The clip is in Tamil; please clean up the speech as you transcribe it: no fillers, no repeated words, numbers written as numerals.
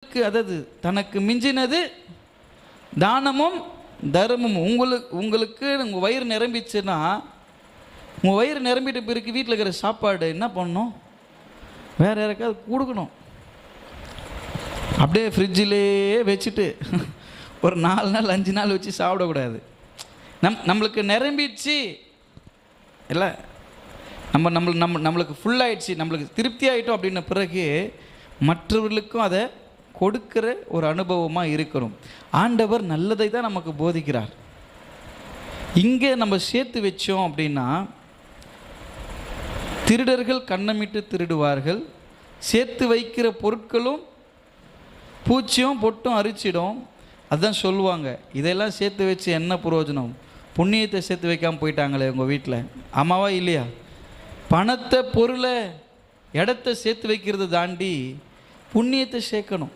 உங்களுக்கு அதாவது தனக்கு மிஞ்சினது தானமும் தர்மமும். உங்களுக்கு உங்கள் வயிறு நிரம்பிச்சுன்னா, உங்கள் வயிறு நிரம்பிட்ட பிறகு வீட்டில் இருக்கிற சாப்பாடு என்ன பண்ணணும்? வேறு யாருக்காவது கொடுக்கணும். அப்படியே ஃப்ரிட்ஜிலே வச்சுட்டு ஒரு 4 நாள் 5 நாள் வச்சு சாப்பிடக்கூடாது. நம்மளுக்கு நிரம்பிடுச்சு இல்லை, நம்மளுக்கு ஃபுல்லாகிடுச்சு, நம்மளுக்கு திருப்தி ஆகிட்டோம் அப்படின்ன பிறகு மற்றவர்களுக்கும் அதை கொடுக்கிற ஒரு அனுபவமாக இருக்கணும். ஆண்டவர் நல்லதை தான் நமக்கு போதிக்கிறார். இங்கே நம்ம சேர்த்து வச்சோம் அப்படின்னா, திருடர்கள் கண்ணமிட்டு திருடுவார்கள், சேர்த்து வைக்கிற பொருட்களும் பூச்சியும் பொட்டும் அரிச்சிடும். அதுதான் சொல்லுவாங்க, இதெல்லாம் சேர்த்து வச்சு என்ன பிரயோஜனம், புண்ணியத்தை சேர்த்து வைக்காமல் போயிட்டாங்களே உங்கள் வீட்டில். ஆமாவா இல்லையா? பணத்தை பொருளை இடத்த சேர்த்து வைக்கிறத தாண்டி புண்ணியத்தை சேர்க்கணும்.